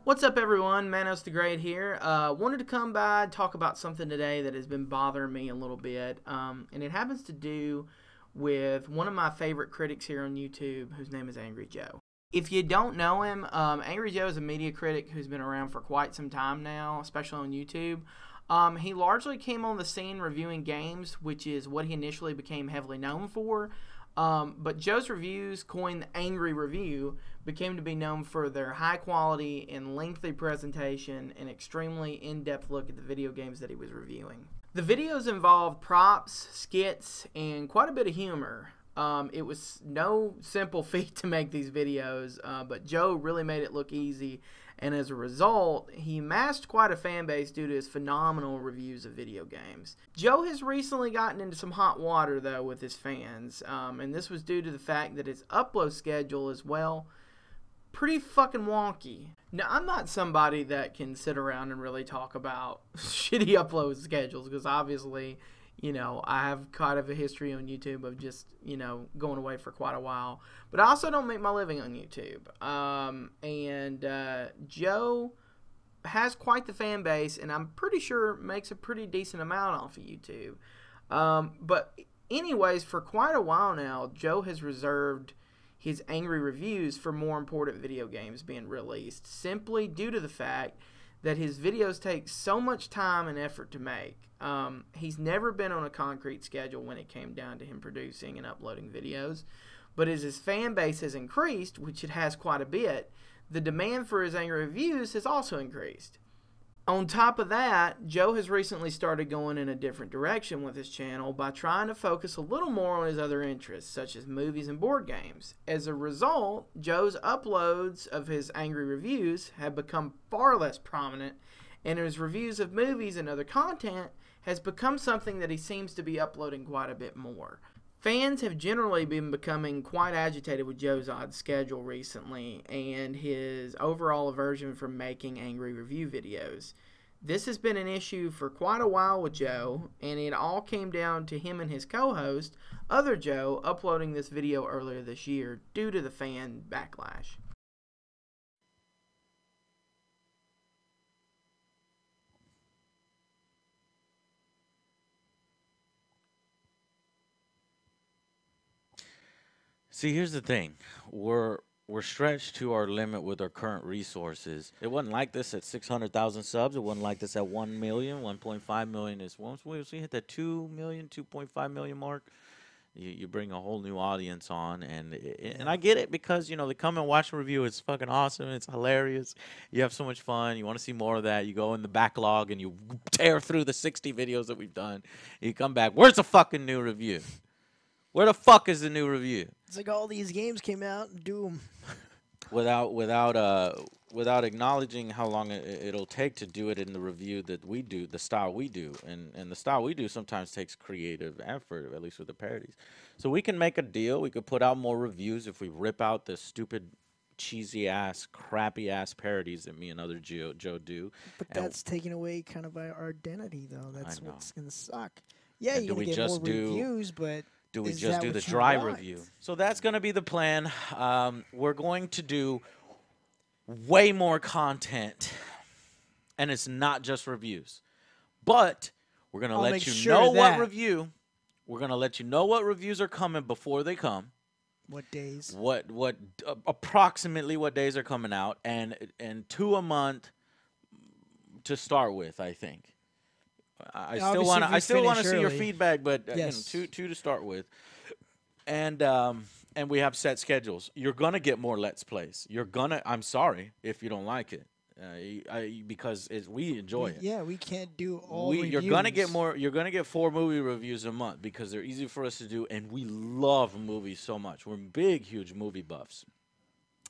What's up, everyone? Manos the Great here. Wanted to come by and talk about something today that has been bothering me a little bit, and it happens to do with one of my favorite critics here on YouTube, whose name is Angry Joe. If you don't know him, Angry Joe is a media critic who's been around for quite some time now, especially on YouTube. He largely came on the scene reviewing games, which is what he initially became heavily known for. But Joe's reviews, coined the Angry Review, became to be known for their high quality and lengthy presentation and extremely in-depth look at the video games that he was reviewing. The videos involved props, skits, and quite a bit of humor. It was no simple feat to make these videos, but Joe really made it look easy, and as a result, he amassed quite a fan base due to his phenomenal reviews of video games. Joe has recently gotten into some hot water, though, with his fans, and this was due to the fact that his upload schedule is, well, pretty fucking wonky. Now, I'm not somebody that can sit around and really talk about shitty upload schedules, because obviously, I have kind of a history on YouTube of just, going away for quite a while. But I also don't make my living on YouTube. Joe has quite the fan base, and I'm pretty sure makes a pretty decent amount off of YouTube. But anyways, for quite a while now, Joe has reserved his angry reviews for more important video games being released, simply due to the fact that his videos take so much time and effort to make. He's never been on a concrete schedule when it came down to him producing and uploading videos, but as his fan base has increased, which it has quite a bit, the demand for his angry reviews has also increased. On top of that, Joe has recently started going in a different direction with his channel by trying to focus a little more on his other interests, such as movies and board games. As a result, Joe's uploads of his angry reviews have become far less prominent, and his reviews of movies and other content has become something that he seems to be uploading quite a bit more. Fans have generally been becoming quite agitated with Joe's odd schedule recently and his overall aversion from making angry review videos. This has been an issue for quite a while with Joe, and it all came down to him and his co-host, Other Joe, uploading this video earlier this year due to the fan backlash. See, here's the thing. We're stretched to our limit with our current resources. It wasn't like this at 600,000 subs. It wasn't like this at 1 million, 1.5 million. Is once we hit that 2 million, 2.5 million mark, you bring a whole new audience on, and I get it because they come and watch a review. It's fucking awesome. It's hilarious. You have so much fun. You want to see more of that. You go in the backlog and you tear through the 60 videos that we've done. You come back. Where's the fucking new review? Where the fuck is the new review? It's like all these games came out and do them. Without acknowledging how long it'll take to do it in the review that we do, the style we do, and the style we do sometimes takes creative effort, at least with the parodies. So we can make a deal. We could put out more reviews if we rip out the stupid, cheesy ass, crappy ass parodies that me and Other Joe do. But And that's taking away kind of our identity, though. That's know. what's gonna suck. Yeah, And you're do we gonna get more just do- reviews, but Do we is just that do the what you dry want? review? So that's going to be the plan. We're going to do way more content, and it's not just reviews. But we're going to I'll let make you sure know of what that. review. We're going to let you know what reviews are coming before they come. What days? What approximately what days are coming out, and 2 a month to start with, I think. I still Obviously, want if to. we I still want to finish see your early. feedback, but Yes. two to start with, and we have set schedules. You're gonna get more Let's Plays. You're gonna. I'm sorry if you don't like it, because we enjoy it. Yeah, we can't do all reviews. You're gonna get more. You're gonna get 4 movie reviews a month because they're easy for us to do, and we love movies so much. We're big, huge movie buffs.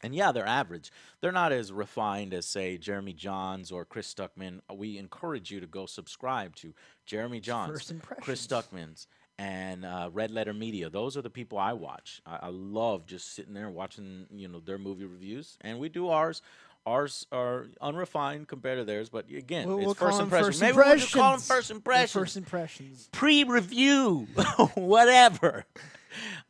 And yeah, they're average. They're not as refined as, say, Jeremy Johns or Chris Stuckman. We encourage you to go subscribe to Jeremy Johns, First Impressions. Chris Stuckman's, and Red Letter Media. Those are the people I watch. I love just sitting there watching, their movie reviews. And we do ours. Ours are unrefined compared to theirs, but again, We'll it's call first them impressions. first Maybe we'll just call them impressions. first They're impressions. First impressions. Pre-review, whatever.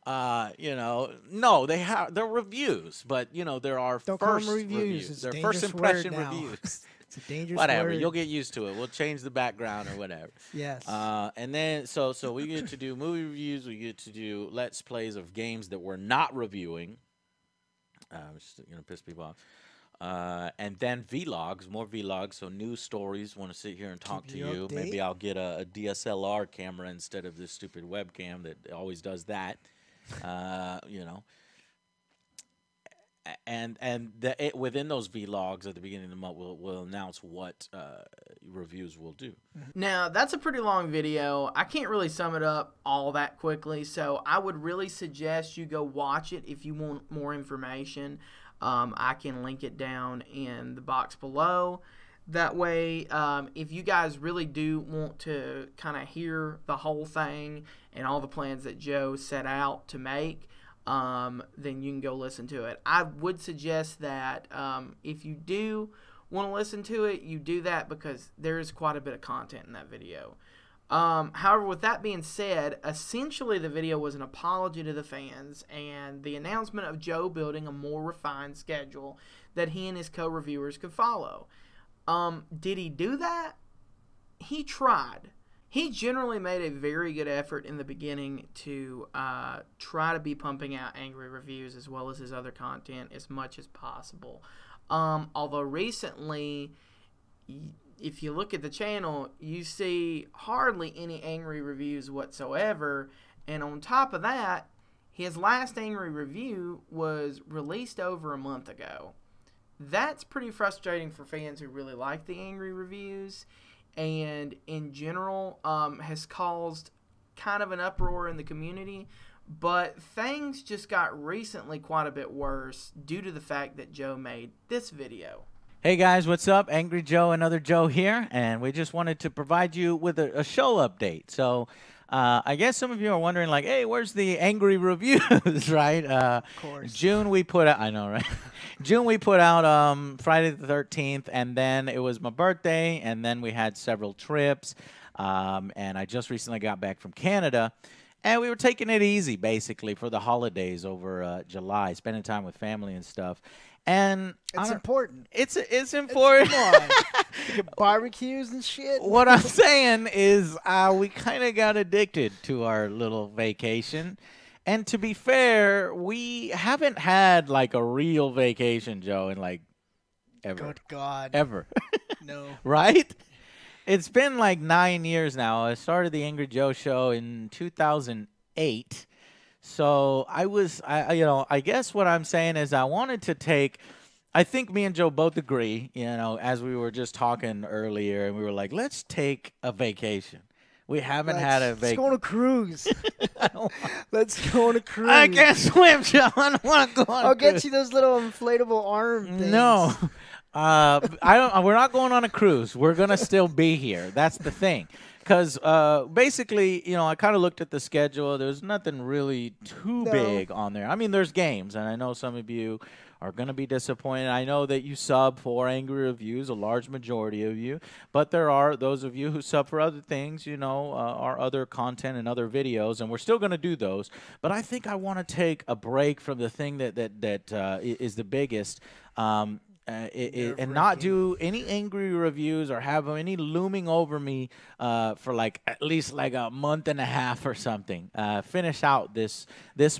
You know, no, they're reviews, but you know, there are Don't call first them reviews. It's a They're first dangerous impression word now. reviews. It's a dangerous Whatever, word. you'll get used to it. We'll change the background or whatever. Yes. And then so we get to do movie reviews. We get to do let's plays of games that we're not reviewing. Which is gonna piss people off. And then vlogs, more vlogs. So news stories. Want to sit here and talk to you you. update. Maybe I'll get a DSLR camera instead of this stupid webcam that always does that. You know. Within those vlogs at the beginning of the month, we'll announce what reviews we'll do. Now, that's a pretty long video. I can't really sum it up all that quickly, so I would really suggest you go watch it if you want more information. I can link it down in the box below. That way, if you guys really do want to kind of hear the whole thing and all the plans that Joe set out to make, then you can go listen to it. I would suggest that if you do want to listen to it, you do that because there is quite a bit of content in that video. However, with that being said, essentially the video was an apology to the fans and the announcement of Joe building a more refined schedule that he and his co-reviewers could follow. Did he do that? He tried. He generally made a very good effort in the beginning to try to be pumping out angry reviews as well as his other content as much as possible. Although recently, if you look at the channel, you see hardly any angry reviews whatsoever. And on top of that, his last angry review was released over a month ago. That's pretty frustrating for fans who really like the angry reviews, and in general has caused kind of an uproar in the community. But things just got recently quite a bit worse due to the fact that Joe made this video. Hey guys, what's up? Angry Joe, another Joe here, and we just wanted to provide you with a show update. So I guess some of you are wondering, like, hey, where's the angry reviews, right? Of course. June we put out, I know, right? June we put out Friday the 13th, and then it was my birthday, and then we had several trips, and I just recently got back from Canada. And we were taking it easy, basically, for the holidays over July, spending time with family and stuff. And It's important. It's important. Come on. You get barbecues and shit. What I'm saying is we kind of got addicted to our little vacation. And to be fair, we haven't had, like, a real vacation, Joe, in, like, ever. Good God. Ever. No. Right? It's been like 9 years now. I started the Angry Joe Show in 2008. So I guess what I'm saying is I wanted to take, I think me and Joe both agree, as we were just talking earlier, and we were like, let's take a vacation. We haven't had a Let's vacation. go on a cruise. Let's go on a cruise. I can't swim, Joe. I don't want to go on a I'll cruise. get you those little inflatable arm things. No. We're not going on a cruise. We're gonna still be here. That's the thing. Because basically, I kind of looked at the schedule. There's nothing really too big on there. I mean, there's games, and I know some of you are going to be disappointed. I know that you sub for Angry Reviews, a large majority of you. But there are those of you who sub for other things, our other content and other videos, and we're still going to do those. But I think I want to take a break from the thing that is the biggest. And not do any angry reviews or have any looming over me for like at least like a month and a half or something. Finish out this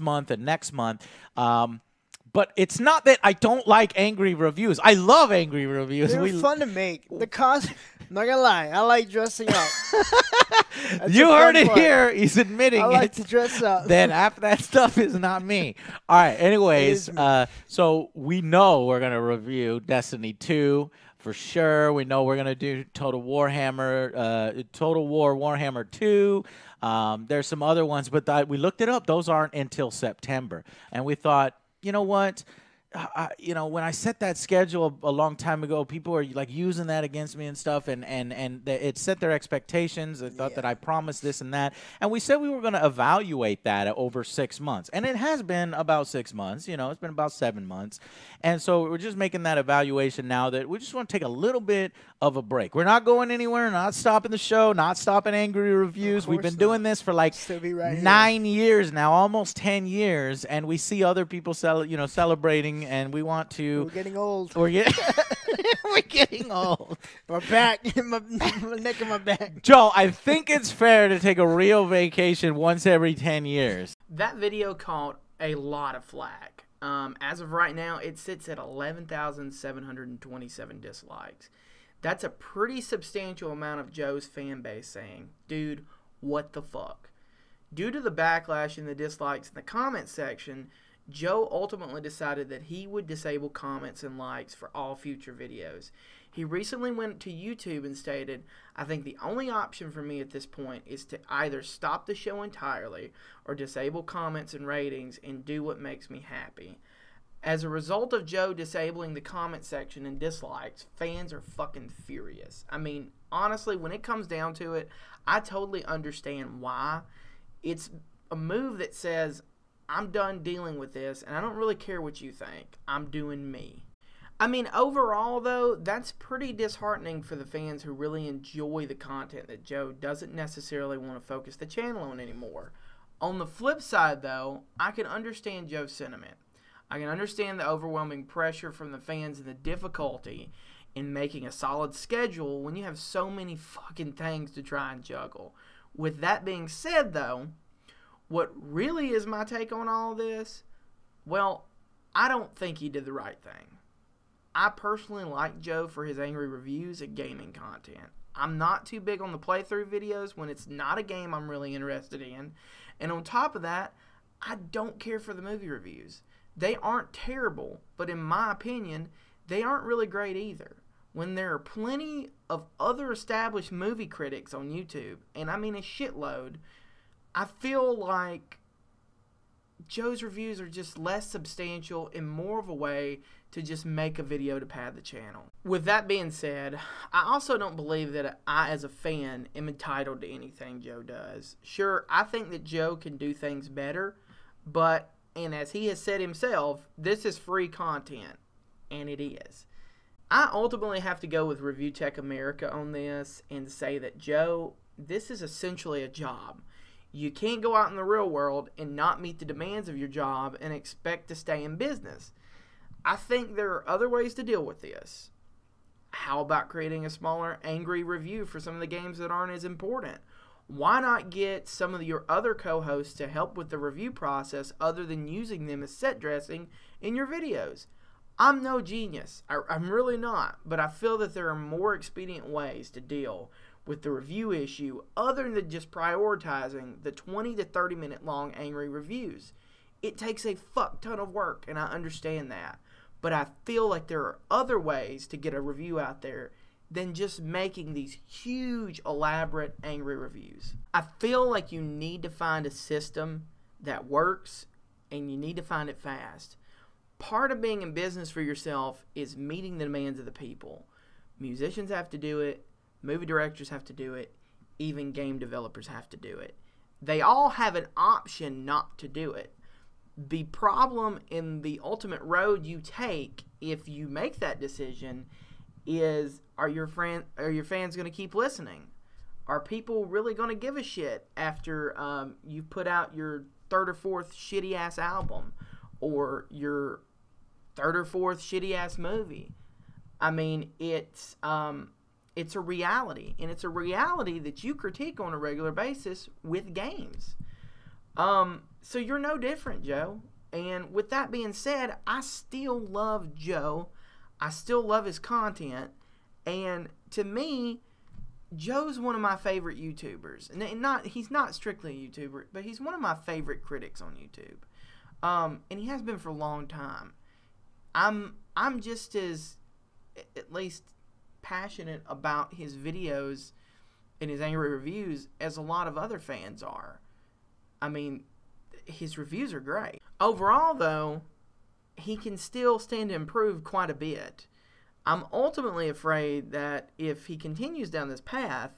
month and next month. But it's not that I don't like angry reviews. I love angry reviews. They're fun to make. The cost, I'm not gonna lie, I like dressing up. You heard it here. He's admitting I like it. to dress up. Then after that stuff is not me. All right. Anyways, so we know we're gonna review Destiny 2 for sure. We know we're gonna do Total War Warhammer 2. There's some other ones, but we looked it up. Those aren't until September, and we thought, you know what? you know, when I set that schedule a long time ago, people are like using that against me and stuff, and it set their expectations. They thought that I promised this and that, and we said we were going to evaluate that over 6 months, and it has been about 6 months. You know, it's been about 7 months, and so we're just making that evaluation now that we just want to take a little bit of a break. We're not going anywhere, not stopping the show, not stopping angry reviews. We've been doing this for like Still be right 9 years now, almost 10 years, and we see other people celebrating, and we want to. We're getting old. We're getting we're getting old. My back, my neck and my back. Joe, I think it's fair to take a real vacation once every 10 years. That video caught a lot of flack. As of right now, it sits at 11,727 dislikes. That's a pretty substantial amount of Joe's fan base saying, dude, what the fuck? Due to the backlash and the dislikes in the comment section, Joe ultimately decided that he would disable comments and likes for all future videos. He recently went to YouTube and stated, I think the only option for me at this point is to either stop the show entirely or disable comments and ratings and do what makes me happy. As a result of Joe disabling the comment section and dislikes, fans are fucking furious. I mean, honestly, when it comes down to it, I totally understand why. It's a move that says, I'm done dealing with this, and I don't really care what you think. I'm doing me. I mean, overall, though, that's pretty disheartening for the fans who really enjoy the content that Joe doesn't necessarily want to focus the channel on anymore. On the flip side, though, I can understand Joe's sentiment. I can understand the overwhelming pressure from the fans and the difficulty in making a solid schedule when you have so many fucking things to try and juggle. With that being said, though, what really is my take on all of this? Well, I don't think he did the right thing. I personally like Joe for his angry reviews and gaming content. I'm not too big on the playthrough videos when it's not a game I'm really interested in. And on top of that, I don't care for the movie reviews. They aren't terrible, but in my opinion, they aren't really great either. When there are plenty of other established movie critics on YouTube, and I mean a shitload, I feel like Joe's reviews are just less substantial and more of a way to just make a video to pad the channel. With that being said, I also don't believe that I, as a fan, am entitled to anything Joe does. Sure, I think that Joe can do things better, but, and as he has said himself, this is free content, and it is. I ultimately have to go with Review Tech America on this and say that, Joe, this is essentially a job. You can't go out in the real world and not meet the demands of your job and expect to stay in business. I think there are other ways to deal with this. How about creating a smaller, angry review for some of the games that aren't as important? Why not get some of your other co-hosts to help with the review process other than using them as set dressing in your videos? I'm no genius. I'm really not. But I feel that there are more expedient ways to deal with the review issue other than just prioritizing the 20 to 30 minute long angry reviews. It takes a fuck ton of work, and I understand that. But I feel like there are other ways to get a review out there than just making these huge, elaborate, angry reviews. I feel like you need to find a system that works, and you need to find it fast. Part of being in business for yourself is meeting the demands of the people. Musicians have to do it. Movie directors have to do it. Even game developers have to do it. They all have an option not to do it. The problem in the ultimate road you take if you make that decision is, are your fans going to keep listening? Are people really going to give a shit after you put out your third or fourth shitty ass album or your third or fourth shitty ass movie? I mean, it's a reality, and it's a reality that you critique on a regular basis with games. So you're no different, Joe. And with that being said, I still love Joe. I still love his content. And to me, Joe's one of my favorite YouTubers. And he's not strictly a YouTuber, but he's one of my favorite critics on YouTube. And he has been for a long time. I'm just as, at least, passionate about his videos and his angry reviews as a lot of other fans are. I mean, his reviews are great. Overall, though, he can still stand to improve quite a bit. I'm ultimately afraid that if he continues down this path,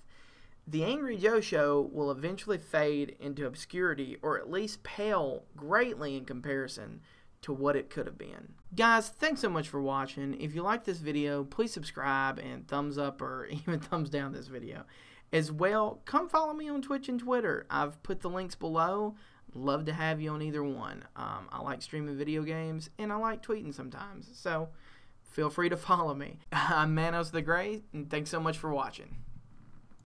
the Angry Joe Show will eventually fade into obscurity, or at least pale greatly in comparison to what it could have been. Guys, thanks so much for watching. If you like this video, please subscribe and thumbs up or even thumbs down this video. As well, come follow me on Twitch and Twitter. I've put the links below. Love to have you on either one. I like streaming video games, and I like tweeting sometimes, so feel free to follow me. I'm Manos the Great, and thanks so much for watching.